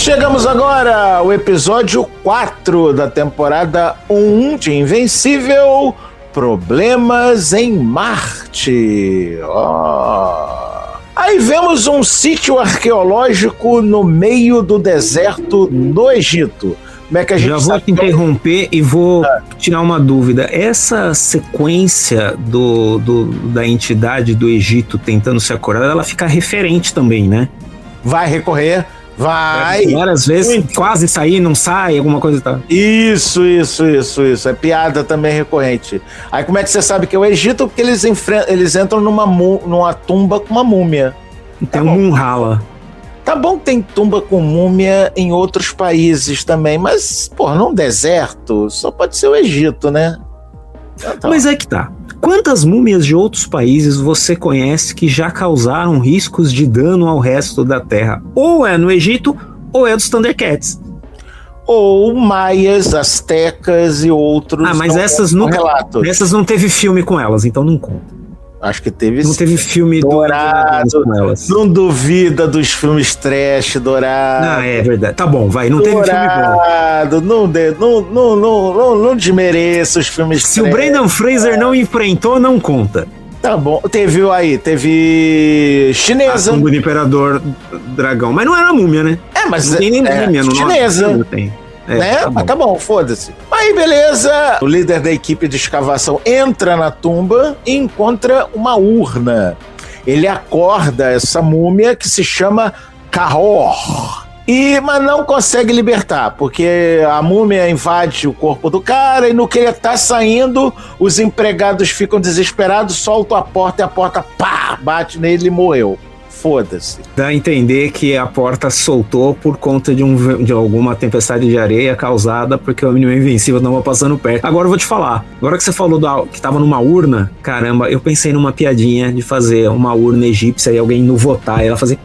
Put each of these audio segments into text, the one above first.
Chegamos agora ao episódio 4 da temporada 1 de Invencível, Problemas em Marte. Aí vemos um sítio arqueológico no meio do deserto no Egito. Como é que a gente já vou te interromper e vou tirar uma dúvida. Essa sequência da entidade do Egito tentando se acordar, ela fica referente também, né? Vai recorrer? Vai! Várias vezes, quase sair, não sai, alguma coisa e tal. Isso. É piada também recorrente. Aí como é que você sabe que é o Egito? Porque eles entram numa tumba com uma múmia. Tem um Munhala. Tá bom que tem tumba com múmia em outros países também, mas, pô, num deserto, só pode ser o Egito, né? Então, mas é que tá. Quantas múmias de outros países você conhece que já causaram riscos de dano ao resto da Terra? Ou é no Egito, ou é dos Thundercats. Ou maias, astecas e outros. Mas essas não teve filme com elas, então não conta. Acho que teve. Não teve filme Dourado com elas. Não duvida dos filmes trash, Dourado. É verdade. Tá bom, vai. Não Dourado, teve filme bom. Não desmereça os filmes Se trash. o Brendan Fraser não enfrentou, não conta. Tá bom. Teve chinesa. A tumba do Imperador Dragão. Mas não era múmia, né? Mas não tem nem múmia no chinesa. Não tem. Né? Tá bom, foda-se. Aí, beleza. O líder da equipe de escavação entra na tumba e encontra uma urna. Ele acorda essa múmia que se chama Kahor. Mas não consegue libertar, porque a múmia invade o corpo do cara e no que ele tá saindo, os empregados ficam desesperados, soltam a porta e a porta, pá, bate nele e morreu. Foda-se. Dá a entender que a porta soltou por conta de alguma tempestade de areia causada porque o Homem Invencível tava passando perto. Agora eu vou te falar. Agora que você falou que tava numa urna, caramba, eu pensei numa piadinha de fazer uma urna egípcia e alguém no votar e ela fazer...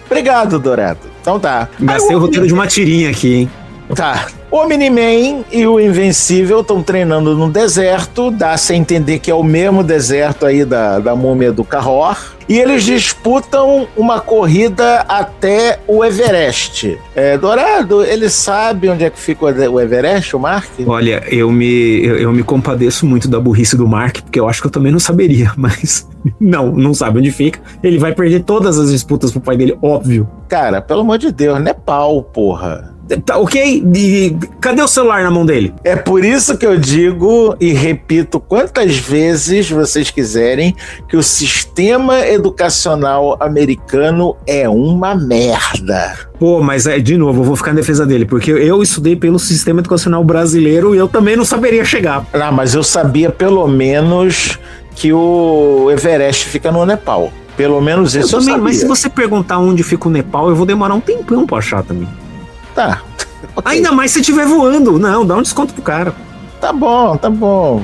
Obrigado, Dourado. Então tá. Gastei o roteiro de uma tirinha aqui, hein? Tá. O Omni-Man e o Invencível estão treinando no deserto, dá-se a entender que é o mesmo deserto aí da múmia do Kahor, e eles disputam uma corrida até o Everest. Dourado, ele sabe onde é que fica o Everest, o Mark? Olha, eu me compadeço muito da burrice do Mark, porque eu acho que eu também não saberia, mas não sabe onde fica. Ele vai perder todas as disputas pro pai dele, óbvio. Cara, pelo amor de Deus, Nepal, porra. Tá, ok? Cadê o celular na mão dele? É por isso que eu digo e repito quantas vezes vocês quiserem que o sistema educacional americano é uma merda. Pô, mas de novo, eu vou ficar em defesa dele, porque eu estudei pelo sistema educacional brasileiro e eu também não saberia chegar. Mas eu sabia pelo menos que o Everest fica no Nepal. Pelo menos isso eu também, sabia. Mas se você perguntar onde fica o Nepal, eu vou demorar um tempão pra achar também. Tá. Okay. Ainda mais se estiver voando. Não, dá um desconto pro cara. Tá bom.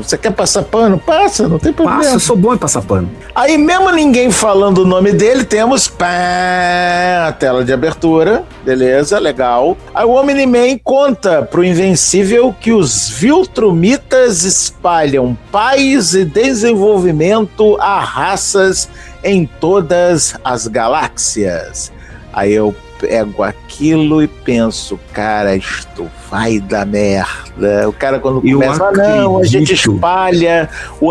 Você quer passar pano? Passa, não tem problema. Passa, eu sou bom em passar pano. Aí, mesmo ninguém falando o nome dele, temos a tela de abertura. Beleza, legal. Aí o Omni-Man conta pro Invencível que os Viltrumitas espalham paz e desenvolvimento a raças em todas as galáxias. Aí eu pego aquilo e penso, cara, isto vai dar merda. O cara quando começa, a gente espalha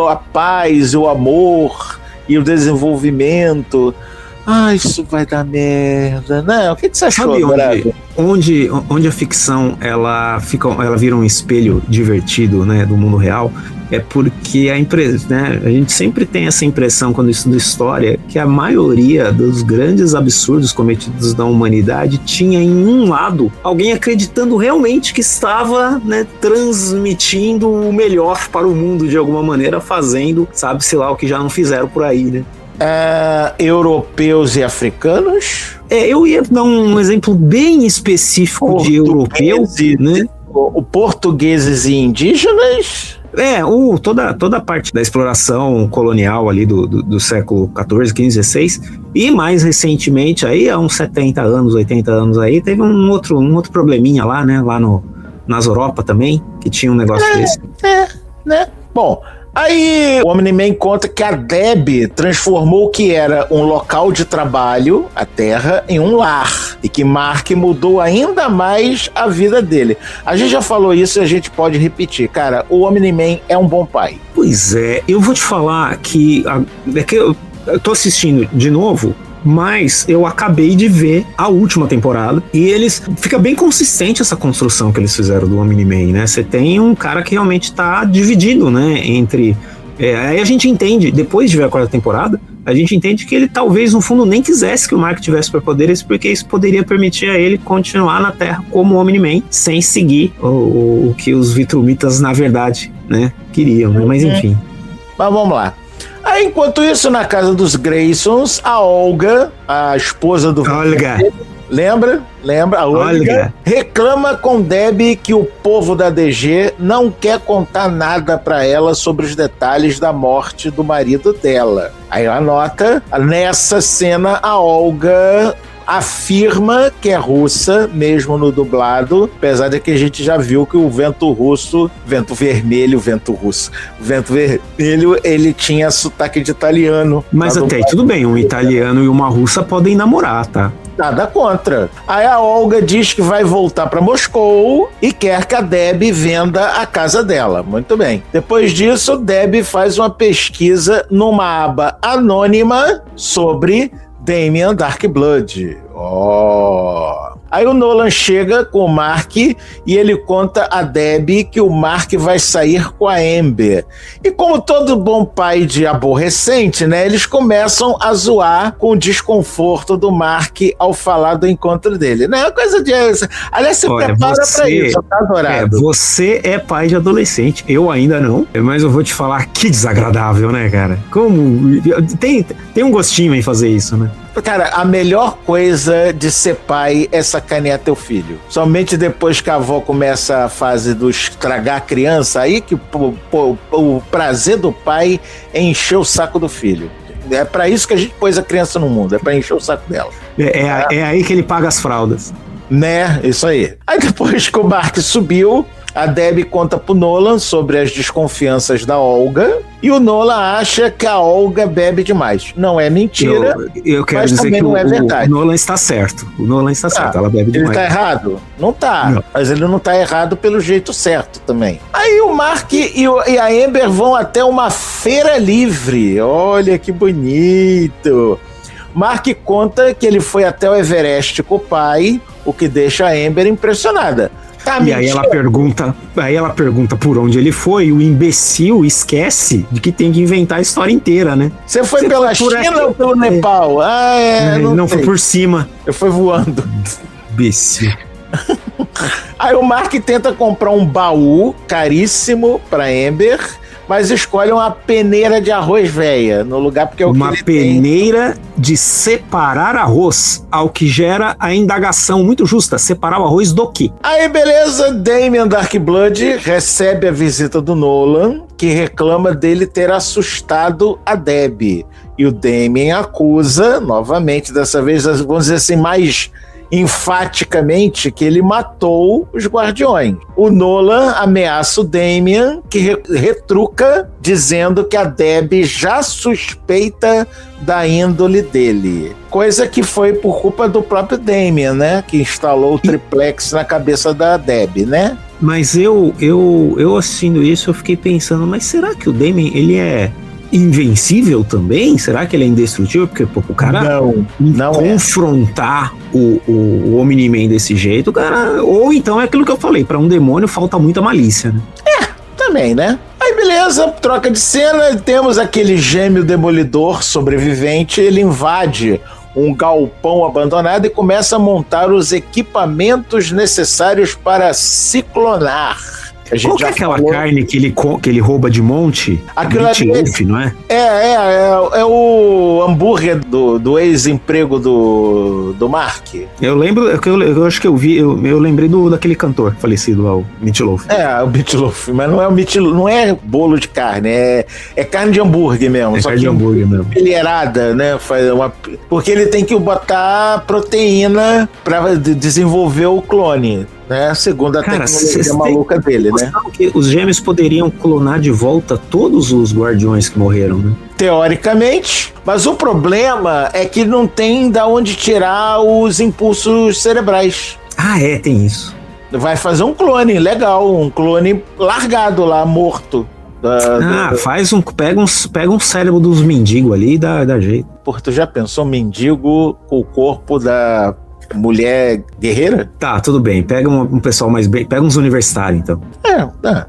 a paz, o amor e o desenvolvimento. Isso vai dar merda. Não, o que você achou, onde a ficção ela vira um espelho divertido, né, do mundo real, é porque a gente sempre tem essa impressão quando estuda história que a maioria dos grandes absurdos cometidos da humanidade tinha em um lado alguém acreditando realmente que estava, né, transmitindo o melhor para o mundo de alguma maneira, fazendo, sabe-se lá o que já não fizeram por aí, né? Europeus e africanos? Eu ia dar um exemplo bem específico de europeu, né? O portugueses e indígenas? Toda a parte da exploração colonial ali do século XIV, XV, XVI, e mais recentemente, aí, há uns 70 anos, 80 anos aí, teve um outro probleminha lá, né? Lá nas Europa também, que tinha um negócio desse. Né? Bom, Aí o Omni-Man conta que a Deb transformou o que era um local de trabalho, a Terra, em um lar. E que Mark mudou ainda mais a vida dele. A gente já falou isso e a gente pode repetir. Cara, o Omni-Man é um bom pai. Pois é, eu vou te falar que eu tô assistindo de novo, mas eu acabei de ver a última temporada e fica bem consistente essa construção que eles fizeram do Omni-Man, né? Você tem um cara que realmente tá dividido, né, entre... aí a gente entende, depois de ver a quarta temporada, a gente entende que ele talvez no fundo nem quisesse que o Mark tivesse superpoderes, porque isso poderia permitir a ele continuar na Terra como Omni-Man, sem seguir o que os Viltrumitas na verdade, né, queriam, né? Mas enfim. Mas vamos lá. Aí, enquanto isso, na casa dos Graysons, a Olga, a esposa do... Olga. Lembra? A Olga reclama com Deb que o povo da DG não quer contar nada pra ela sobre os detalhes da morte do marido dela. Aí ela nota, nessa cena, a Olga afirma que é russa, mesmo no dublado, apesar de que a gente já viu que o vento vermelho, ele tinha sotaque de italiano. Mas até aí tudo bem, um italiano e uma russa podem namorar, tá? Nada contra. Aí a Olga diz que vai voltar para Moscou e quer que a Deb venda a casa dela. Muito bem. Depois disso, Deb faz uma pesquisa numa aba anônima sobre Damian Darkblood. Aí o Nolan chega com o Mark e ele conta a Deb que o Mark vai sair com a Amber. E como todo bom pai de aborrecente, né, eles começam a zoar com o desconforto do Mark ao falar do encontro dele. Não é uma coisa de... Aliás, se prepara pra isso, tá, Dourado? Você é pai de adolescente, eu ainda não, mas eu vou te falar que desagradável, né, cara? Como... Tem um gostinho em fazer isso, né? Cara, a melhor coisa de ser pai é sacanear teu filho. Somente depois que a avó começa a fase do estragar a criança, aí que o prazer do pai é encher o saco do filho. É pra isso que a gente pôs a criança no mundo, é pra encher o saco dela. É aí que ele paga as fraldas. Né, isso aí. Aí depois que o Mark subiu, a Deb conta pro Nolan sobre as desconfianças da Olga e o Nolan acha que a Olga bebe demais. Não é mentira, eu quero mas dizer também que não é verdade. O Nolan está certo. Ela bebe demais. Ele tá errado? Não tá. Não. Mas ele não tá errado pelo jeito certo também. Aí o Mark e a Amber vão até uma feira livre. Olha que bonito. Mark conta que ele foi até o Everest com o pai, o que deixa a Amber impressionada. Tá, e aí ela pergunta por onde ele foi, e o imbecil esquece de que tem que inventar a história inteira, né? Você foi pela China ou pelo Nepal? Não foi por cima. Eu fui voando. Imbecil. Aí o Mark tenta comprar um baú caríssimo pra Amber, mas escolhe uma peneira de arroz velha no lugar, porque é o uma que ele peneira de separar arroz, ao que gera a indagação muito justa: separar o arroz do quê? Aí beleza, Damian Darkblood recebe a visita do Nolan, que reclama dele ter assustado a Deb. E o Damian acusa, novamente, dessa vez, vamos dizer assim, mais enfaticamente, que ele matou os Guardiões. O Nolan ameaça o Damian, que retruca dizendo que a Deb já suspeita da índole dele. Coisa que foi por culpa do próprio Damian, né? Que instalou o triplex na cabeça da Deb, né? Mas eu assistindo isso, eu fiquei pensando, mas será que o Damian, ele é invencível também? Será que ele é indestrutível? Porque o cara não confrontar o Omni-Man desse jeito, cara, ou então é aquilo que eu falei, pra um demônio falta muita malícia, né? Também, né? Aí beleza, troca de cena, temos aquele gêmeo demolidor sobrevivente, ele invade um galpão abandonado e começa a montar os equipamentos necessários para se clonar. Qual que é aquela carne que ele rouba de monte? Aquilo Meatloaf, não é? É o hambúrguer do ex-emprego do Mark. Eu lembro, eu acho que eu vi, eu lembrei daquele cantor falecido lá, o Meatloaf. O Meatloaf, mas não é o Meatloaf, não é bolo de carne, é carne de hambúrguer mesmo. É carne de hambúrguer mesmo. Pilherada, né? Porque ele tem que botar proteína para desenvolver o clone. né? Segundo a Cara, tecnologia maluca dele, né? Que os gêmeos poderiam clonar de volta todos os guardiões que morreram, né? Teoricamente, mas o problema é que não tem da onde tirar os impulsos cerebrais. Ah, tem isso. Vai fazer um clone legal, um clone largado lá, morto. Pega um cérebro dos mendigos ali e dá jeito. Pô, tu já pensou mendigo com o corpo da mulher guerreira? Tá, tudo bem. Pega um pessoal mais bem. Pega uns universitários, então.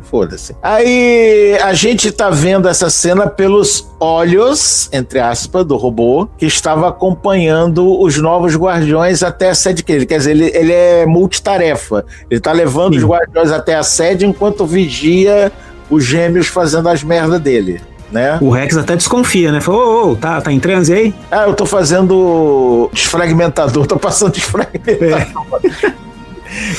Foda-se. Aí a gente tá vendo essa cena pelos olhos, entre aspas, do robô, que estava acompanhando os novos guardiões até a sede dele. Quer dizer, ele é multitarefa. Ele tá levando os guardiões até a sede enquanto vigia os gêmeos fazendo as merdas dele. Né? O Rex até desconfia, né? Falou, tá em transe aí? Eu tô fazendo desfragmentador, tô passando desfragmentador.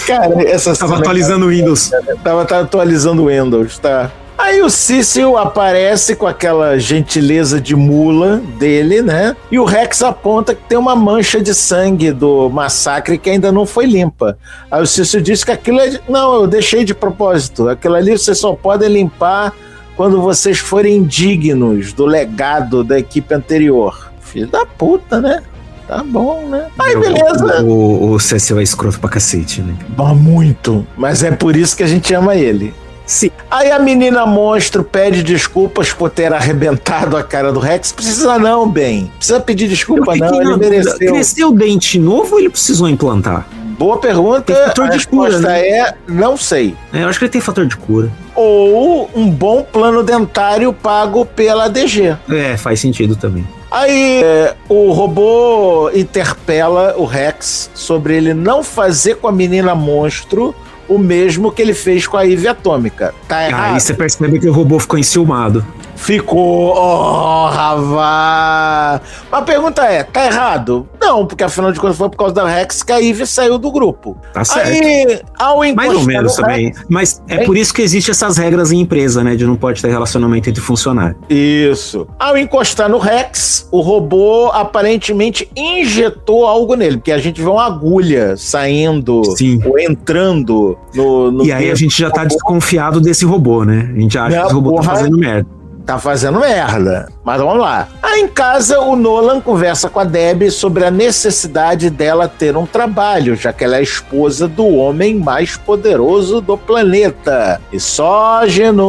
Cara, essa Tava atualizando o Windows. Tava atualizando o Windows, tá. Aí o Cecil aparece com aquela gentileza de mula dele, né? E o Rex aponta que tem uma mancha de sangue do massacre que ainda não foi limpa. Aí o Cecil diz que aquilo é... Não, eu deixei de propósito. Aquilo ali vocês só podem limpar quando vocês forem dignos do legado da equipe anterior. Filho da puta, né? Tá bom, né? Aí, beleza. O Cecil é escroto pra cacete, né? Muito. Mas é por isso que a gente ama ele. Sim. Aí a menina monstro pede desculpas por ter arrebentado a cara do Rex. Precisa não, Ben. Precisa pedir desculpa não, ele mereceu. Cresceu o dente novo ou ele precisou implantar? Boa pergunta. A resposta né? é não sei. Eu acho que ele tem fator de cura. Ou um bom plano dentário pago pela DG. Faz sentido também. Aí o robô interpela o Rex sobre ele não fazer com a menina monstro o mesmo que ele fez com a Eve Atômica. Tá errado? Aí você percebe que o robô ficou enciumado. Ficou, Ravá. A pergunta é, tá errado? Não, porque afinal de contas foi por causa da Rex que a Eve saiu do grupo. Tá certo. Aí, ao encostar mais ou menos também. Rex, mas é por isso que existem essas regras em empresa, né? De não pode ter relacionamento entre funcionários. Isso. Ao encostar no Rex, o robô aparentemente injetou algo nele, porque a gente vê uma agulha saindo ou entrando no e aí a gente já tá desconfiado desse robô, né? A gente acha que esse robô tá fazendo merda. Tá fazendo merda. Mas vamos lá. Aí em casa, o Nolan conversa com a Debbie sobre a necessidade dela ter um trabalho, já que ela é a esposa do homem mais poderoso do planeta. Misógino.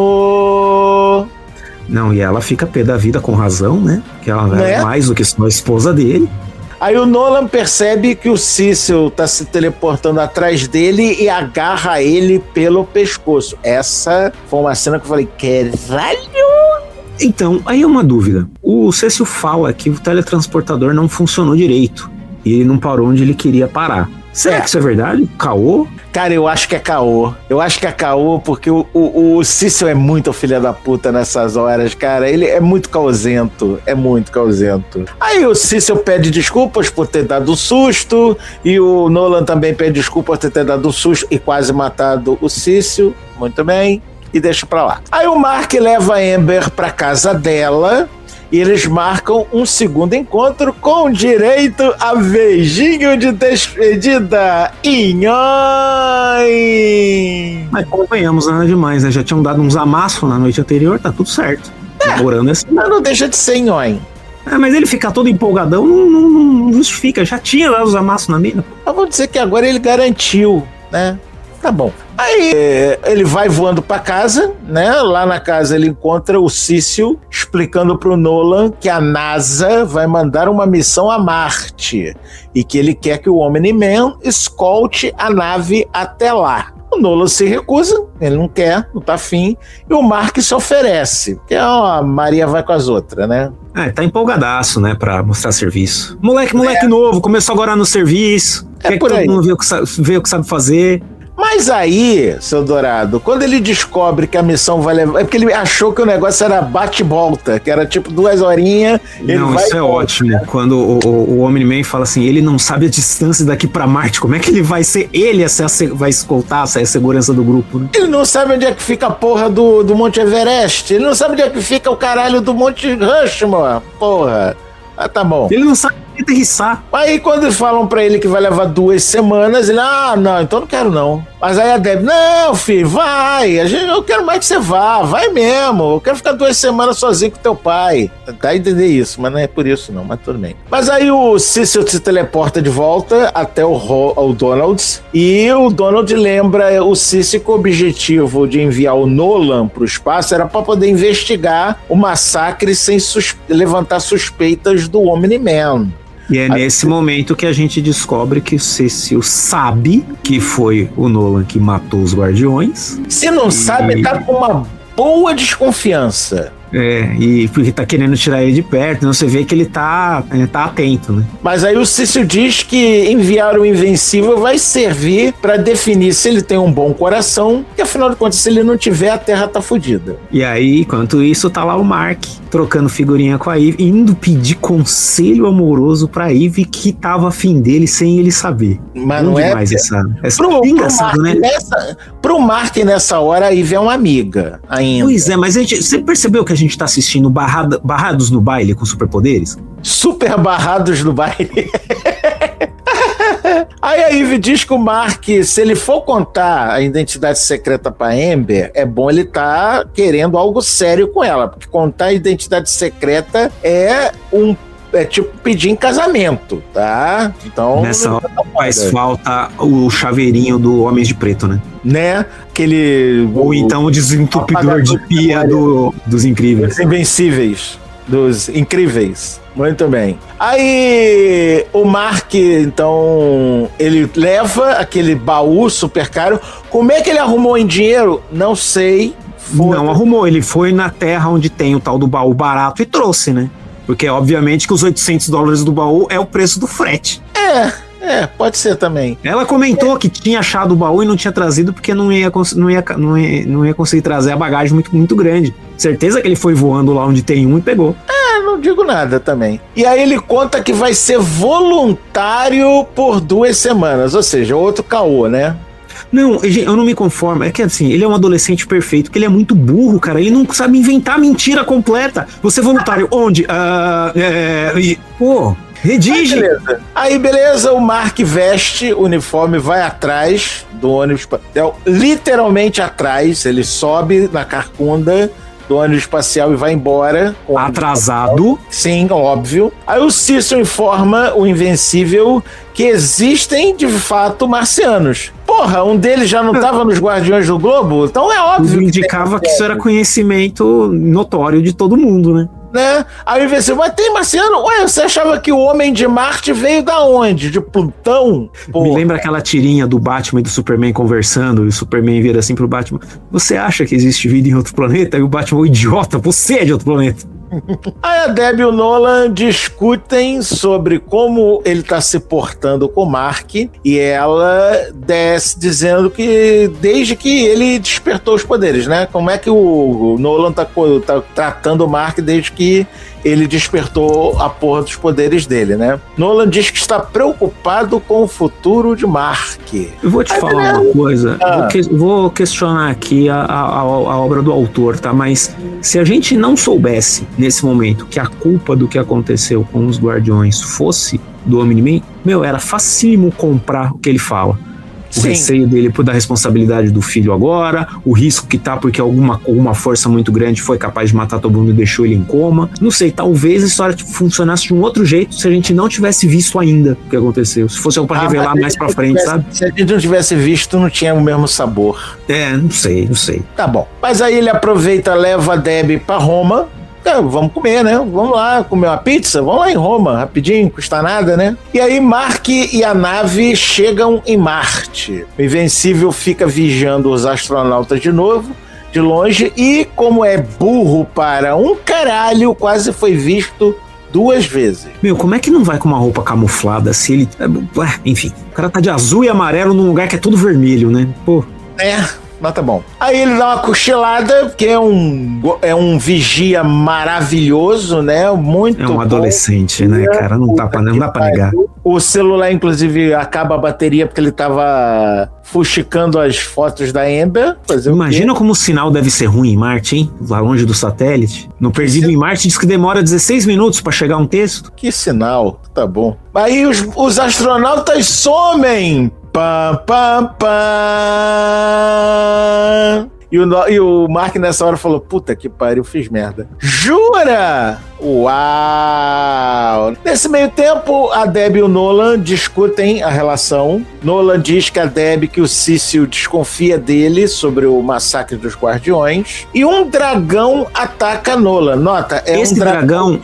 Não, e ela fica pé da vida com razão, né? Que ela é mais do que só a esposa dele. Aí o Nolan percebe que o Cecil tá se teleportando atrás dele e agarra ele pelo pescoço. Essa foi uma cena que eu falei, caralho! Então, aí é uma dúvida. O Cecil fala que o teletransportador não funcionou direito. E ele não parou onde ele queria parar. Será que isso é verdade? Caô? Cara, eu acho que é caô. Eu acho que é caô porque o Cecil é muito filha da puta nessas horas, cara. Ele é muito causento. É muito causento. Aí o Cecil pede desculpas por ter dado susto. E o Nolan também pede desculpas por ter dado susto e quase matado o Cecil. Muito bem. E deixa pra lá. Aí o Mark leva a Amber pra casa dela e eles marcam um segundo encontro com direito a beijinho de despedida. Inhoi! Mas convenhamos, nada demais, né? Já tinham dado uns amassos na noite anterior, tá tudo certo. Namorando assim. Mas não deixa de ser inhoi. Mas ele ficar todo empolgadão não justifica. Já tinha lá os amassos na mina. Mas vamos dizer que agora ele garantiu, né? Tá bom. Aí ele vai voando pra casa, né? Lá na casa ele encontra o Cecil explicando pro Nolan que a NASA vai mandar uma missão a Marte e que ele quer que o Omni-Man escolte a nave até lá. O Nolan se recusa, ele não quer, não tá afim, e o Mark se oferece, porque a Maria vai com as outras, né? Tá empolgadaço, né, pra mostrar serviço. Moleque novo, começou agora no serviço, quer que todo mundo vê o que sabe fazer. Mas aí, seu Dourado, quando ele descobre que a missão vai levar... É porque ele achou que o negócio era bate-volta, que era tipo 2 horinhas... Não, isso é ótimo. Quando o Omni-Man fala assim, ele não sabe a distância daqui pra Marte, como é que ele vai ser... Ele vai escoltar essa segurança do grupo, né? Ele não sabe onde é que fica a porra do Monte Everest. Ele não sabe onde é que fica o caralho do Monte Rushmore. Porra. Ah, tá bom. Ele não sabe aterrissar. Aí quando falam pra ele que vai levar 2 semanas, ele, não, então não quero não. Mas aí a Debbie, não, filho, vai, eu quero mais que você vá, vai mesmo, eu quero ficar 2 semanas sozinho com teu pai. Dá a entender isso, mas não é por isso não, mas tudo bem. Mas aí o Cecil se teleporta de volta até o Donald, e o Donald lembra o Cecil que o objetivo de enviar o Nolan pro espaço era para poder investigar o massacre sem levantar suspeitas do Omni-Man. E é nesse momento que a gente descobre que o Cecil sabe que foi o Nolan que matou os Guardiões. Se não sabe, tá com uma boa desconfiança. E porque tá querendo tirar ele de perto, então você vê que ele tá atento, né? Mas aí o Cecil diz que enviar o Invencível vai servir pra definir se ele tem um bom coração, que afinal de contas, se ele não tiver, a Terra tá fodida. E aí, enquanto isso, tá lá o Mark, trocando figurinha com a Eve, indo pedir conselho amoroso pra Eve, que tava afim dele sem ele saber. Mas não é... engraçado, né? Pro Mark, nessa hora, a Eve é uma amiga ainda. Pois é, mas você percebeu que a gente tá assistindo Barrados no Baile com superpoderes? Super Barrados no Baile. Aí a Eve diz que o Mark, se ele for contar a identidade secreta pra Amber, é bom ele tá querendo algo sério com ela, porque contar a identidade secreta é tipo pedir em casamento, tá? Então... Nessa hora faz falta o chaveirinho do Homens de Preto, né? Né? Ou então o desentupidor de pia dos Incríveis. Dos Invencíveis. Dos Incríveis. Muito bem. Aí o Mark, então, ele leva aquele baú super caro. Como é que ele arrumou em dinheiro? Não sei. Não arrumou. Ele foi na terra onde tem o tal do baú barato e trouxe, né? Porque, obviamente, que os $800 do baú é o preço do frete. Pode ser também. Ela comentou que tinha achado o baú e não tinha trazido porque não ia conseguir trazer a bagagem muito, muito grande. Certeza que ele foi voando lá onde tem um e pegou. Não digo nada também. E aí ele conta que vai ser voluntário por 2 semanas, ou seja, outro caô, né? Não, eu não me conformo. É que assim, ele é um adolescente perfeito, porque ele é muito burro, cara. Ele não sabe inventar mentira completa. Você é voluntário onde? Redige. Aí beleza, o Mark veste o uniforme, vai atrás do ônibus, literalmente atrás, ele sobe na carcunda do ônibus espacial e vai embora. Atrasado. Sim, óbvio. Aí o Cecil informa o Invencível que existem, de fato, marcianos. Porra, um deles já não estava nos Guardiões do Globo? Então é óbvio. Tudo indicava que isso era conhecimento notório de todo mundo, né? Aí o Invencível, mas tem marciano? Ué, você achava que o Homem de Marte veio da onde? De Plutão? Porra. Me lembra aquela tirinha do Batman e do Superman conversando, e o Superman vira assim pro Batman: você acha que existe vida em outro planeta? E o Batman: o idiota, você é de outro planeta. Aí a Debbie e o Nolan discutem sobre como ele tá se portando com o Mark, e ela desce dizendo que desde que ele despertou os poderes, né? Como é que o Nolan tá tratando o Mark desde que ele despertou a porra dos poderes dele, né? Nolan diz que está preocupado com o futuro de Mark. Eu vou te falar uma coisa, vou questionar aqui a obra do autor, tá? Mas se a gente não soubesse, nesse momento, que a culpa do que aconteceu com os Guardiões fosse do Omni-Man, era facílimo comprar o que ele fala. O receio dele por dar responsabilidade do filho agora, o risco que tá porque alguma força muito grande foi capaz de matar todo mundo e deixou ele em coma. Não sei, talvez a história funcionasse de um outro jeito se a gente não tivesse visto ainda o que aconteceu. Se fosse algo pra revelar mais pra frente, sabe? Se a gente não tivesse visto, não tinha o mesmo sabor. Não sei. Tá bom. Mas aí ele aproveita, leva a Debbie pra Roma. Vamos comer, né? Vamos lá comer uma pizza? Vamos lá em Roma, rapidinho, custa nada, né? E aí Mark e a nave chegam em Marte. O Invencível fica vigiando os astronautas de novo, de longe, e como é burro para um caralho, quase foi visto 2 vezes. Como é que não vai com uma roupa camuflada se ele... Enfim, o cara tá de azul e amarelo num lugar que é tudo vermelho, né? Pô. mas tá bom. Aí ele dá uma cochilada, que é um vigia maravilhoso, né? Muito É um bom. adolescente, né, cara? Não dá pra negar. O celular, inclusive, acaba a bateria porque ele tava fuxicando as fotos da Amber. Imagina como o sinal deve ser ruim em Marte, hein? Lá longe do satélite. No Perdido em Marte diz que demora 16 minutos pra chegar um texto. Que sinal, tá bom. Aí os astronautas somem. Pam, pam, pam. E o Mark nessa hora falou, puta que pariu, fiz merda. Jura? Uau! Nesse meio tempo, a Deb e o Nolan discutem a relação. Nolan diz que que o Cecil desconfia dele sobre o massacre dos Guardiões. E um dragão ataca Nolan. Nota, esse dragão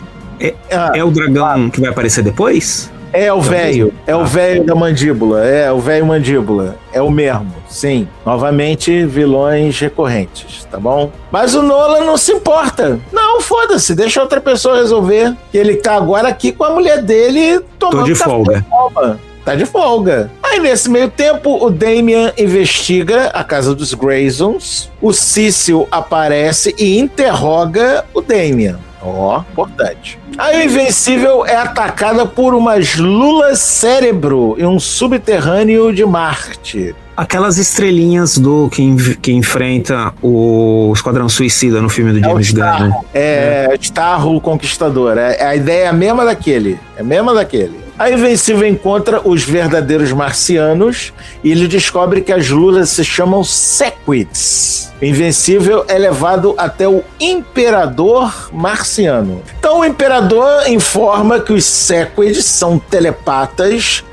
é o dragão que vai aparecer depois? É o velho, o velho da mandíbula, o velho mandíbula, é o mesmo, sim. Novamente, vilões recorrentes, tá bom? Mas o Nolan não se importa. Não, foda-se, deixa outra pessoa resolver. Que ele tá agora aqui com a mulher dele tomando Tô de folga. Tá de folga. Aí, nesse meio tempo, o Damian investiga a casa dos Graysons, o Cecil aparece e interroga o Damian. Importante. Aí o Invencível é atacada por umas lulas cérebro em um subterrâneo de Marte. Aquelas estrelinhas do que enfrenta o Esquadrão Suicida no filme do James Gunn. Starro o Conquistador. A ideia é a mesma daquele. A Invencível encontra os verdadeiros marcianos e ele descobre que as lulas se chamam Sequids. O Invencível é levado até o Imperador Marciano. Então o Imperador informa que os Sequids são telepatas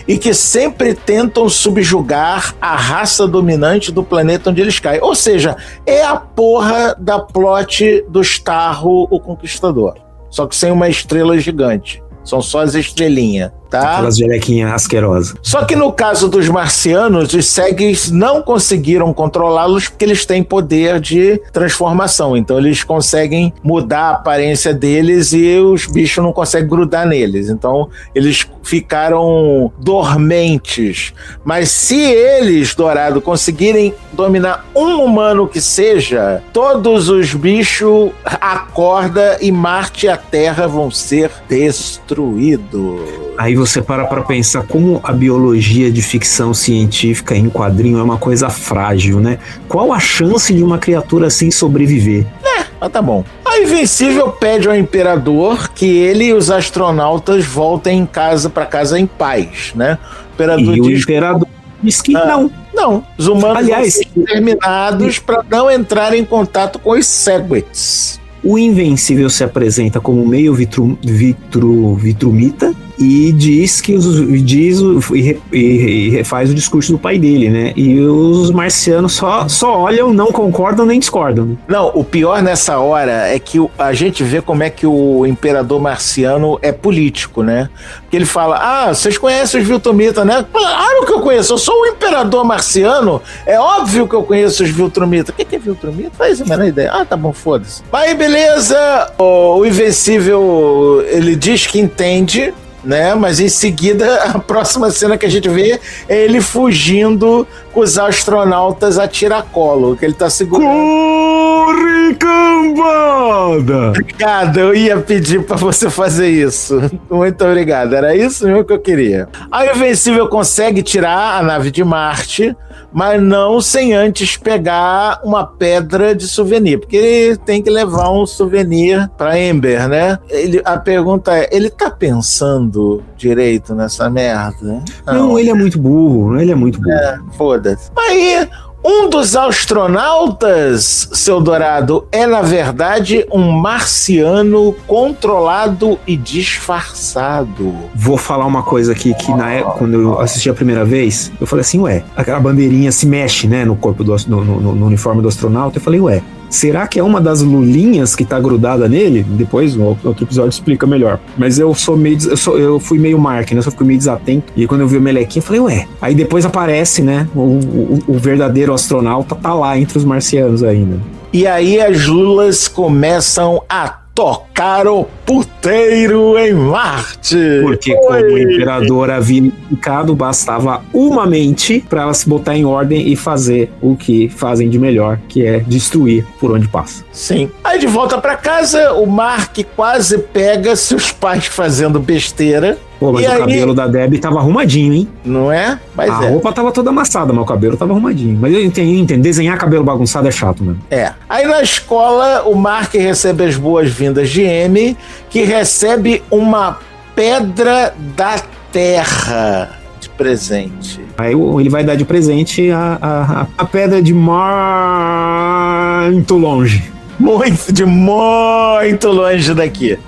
e que sempre tentam subjugar a raça dominante do planeta onde eles caem. Ou seja, é a porra da plot do Starro o Conquistador. Só que sem uma estrela gigante. São só as estrelinhas, tá? Aquelas gelequinhas asquerosas. Só que no caso dos marcianos, os Sequids não conseguiram controlá-los porque eles têm poder de transformação. Então eles conseguem mudar a aparência deles e os bichos não conseguem grudar neles. Então eles ficaram dormentes. Mas se eles, Dourado, conseguirem dominar um humano que seja, todos os bichos acordam e Marte e a Terra vão ser destruídos. Aí você para pensar como a biologia de ficção científica em quadrinho é uma coisa frágil, né? Qual a chance de uma criatura assim sobreviver? Mas tá bom. A Invencível pede ao Imperador que ele e os astronautas voltem para casa em paz, né? O Imperador diz que não. Não, os humanos vão ser exterminados para não entrar em contato com os Sequids. O Invencível se apresenta como meio vitrumita e diz que refaz o discurso do pai dele, né? E os marcianos só olham, não concordam nem discordam. Não, o pior nessa hora é que a gente vê como é que o imperador marciano é político, né? Porque ele fala, vocês conhecem os Viltrumitas, né? Claro que eu conheço, eu sou o imperador marciano, é óbvio que eu conheço os Viltrumitas. O que é Viltrumita? Faz a menor ideia. Tá bom, foda-se. Aí, beleza, o Invencível, ele diz que entende, né? Mas em seguida, a próxima cena que a gente vê é ele fugindo com os astronautas a tiracolo, que ele tá segurando. Corre, cambada! Obrigado, eu ia pedir pra você fazer isso. Muito obrigado, era isso mesmo que eu queria. A Invencível consegue tirar a nave de Marte, mas não sem antes pegar uma pedra de souvenir, porque ele tem que levar um souvenir pra Amber, né? A pergunta é, ele tá pensando direito nessa merda? Não, ele é muito burro, Foda-se. Aí, um dos astronautas, seu Dourado, é na verdade um marciano controlado e disfarçado. Vou falar uma coisa aqui que quando eu assisti a primeira vez, eu falei assim, aquela bandeirinha se mexe, né, no corpo no uniforme do astronauta, eu falei, será que é uma das lulinhas que tá grudada nele? Depois, no outro episódio, explica melhor. Mas eu fui meio Mark, né? Eu só fui meio desatento. E quando eu vi o melequinho, eu falei, Aí depois aparece, né? O verdadeiro astronauta tá lá entre os marcianos ainda. E aí as lulas começam a tocar matar o puteiro em Marte. Porque como o imperador havia indicado, bastava uma mente para ela se botar em ordem e fazer o que fazem de melhor, que é destruir por onde passa. Sim. Aí de volta pra casa, o Mark quase pega seus pais fazendo besteira. Pô, mas o cabelo da Debbie tava arrumadinho, hein? Não é? Mas a roupa tava toda amassada, mas o cabelo tava arrumadinho. Mas eu entendo, desenhar cabelo bagunçado é chato, mano. É. Aí na escola, o Mark recebe as boas-vindas de Amy, que recebe uma pedra da terra de presente. Aí ele vai dar de presente a pedra de muito longe. De muito longe daqui.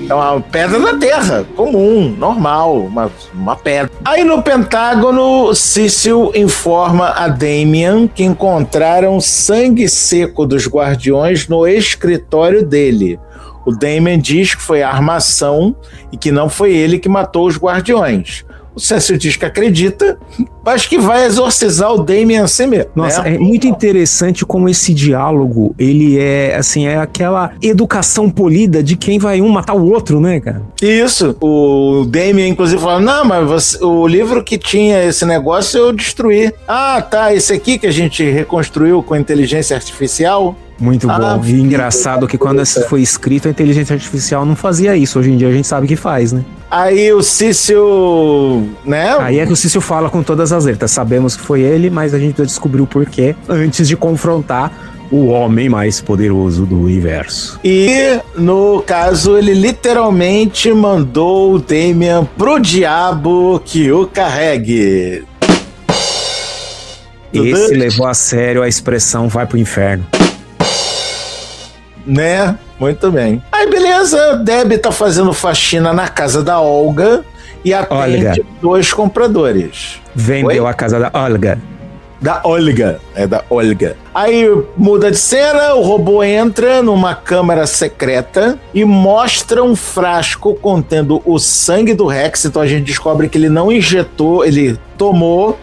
É uma pedra da terra, comum, normal, uma pedra. Aí no Pentágono, Cecil informa a Damian que encontraram sangue seco dos Guardiões no escritório dele. O Damian diz que foi a armação e que não foi ele que matou os Guardiões. O Cecil diz que acredita, mas que vai exorcizar o Damian assim mesmo. Nossa, é muito interessante como esse diálogo, ele é, assim, é aquela educação polida de quem vai um matar o outro, né, cara? Isso. O Damian, inclusive, fala, não, mas o livro que tinha esse negócio eu destruí. Ah, tá, esse aqui que a gente reconstruiu com inteligência artificial. Muito bom. E engraçado que quando esse foi escrito, a inteligência artificial não fazia isso. Hoje em dia a gente sabe que faz, né? Aí o Cecil, né? Aí é que o Cecil fala com todas as letras. Sabemos que foi ele, mas a gente descobriu o porquê antes de confrontar o homem mais poderoso do universo. E, no caso, ele literalmente mandou o Damian pro diabo que o carregue. Esse levou a sério a expressão vai pro inferno. Né? Muito bem. Aí, beleza, Debbie tá fazendo faxina na casa da Olga e atende 2 compradores. Vendeu a casa da Olga. Da Olga. É da Olga. Aí muda de cena, o robô entra numa câmara secreta e mostra um frasco contendo o sangue do Rex. Então a gente descobre que ele não injetou, ele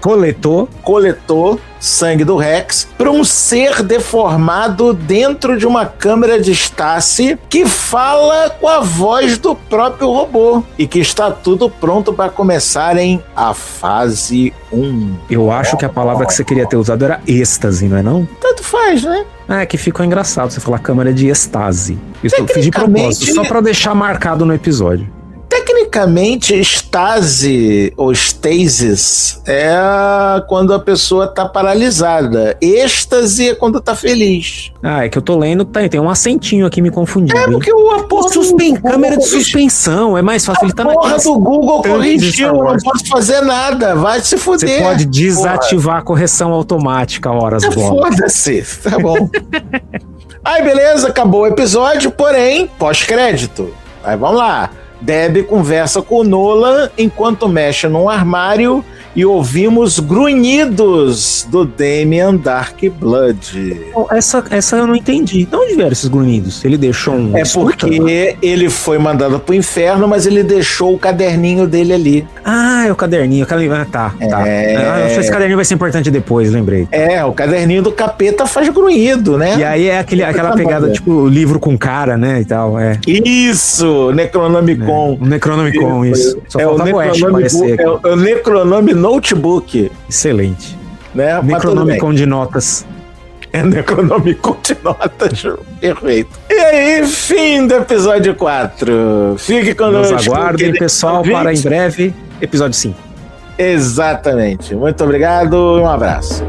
coletou sangue do Rex para um ser deformado dentro de uma câmara de Stasi que fala com a voz do próprio robô e que está tudo pronto para começarem a fase 1. Eu acho que a palavra que você queria ter usado era êxtase, não é não? Tanto faz, né? É que ficou engraçado você falar câmara de êxtase. Isso eu fiz de propósito, só para deixar marcado no episódio. Tecnicamente, estase ou stasis é quando a pessoa tá paralisada. Êxtase é quando tá feliz. Ah, é que eu tô lendo, tem um acentinho aqui me confundindo. É porque o câmera de suspensão, é mais fácil. Ele tá na porra do Google corrigiu, eu não posso fazer nada, vai se fuder. Você pode desativar a correção automática, horas bola. Foda-se, tá bom. Aí beleza, acabou o episódio, porém, pós-crédito. Aí vamos lá. Debbie conversa com o Nolan enquanto mexe num armário e ouvimos grunhidos do Damian Darkblood. Essa eu não entendi. De onde vieram esses grunhidos? Ele deixou um... É porque ele foi mandado pro inferno, mas ele deixou o caderninho dele ali. Ah, é o caderninho. Tá. Esse caderninho vai ser importante depois, lembrei. É, o caderninho do capeta faz grunhido, né? E aí é aquela pegada, tipo, livro com cara, né, e tal, é. Isso, Necronomicon. O Necronomicon, isso. Só faltava o Ash aparecer. É o Necronome Notebook. Excelente. Né? Necronomicon de notas. É Necronomicon de notas. Perfeito. E aí, fim do episódio 4. Fique conosco. Nos aguardem, pessoal, para em breve, episódio 5. Exatamente. Muito obrigado e um abraço.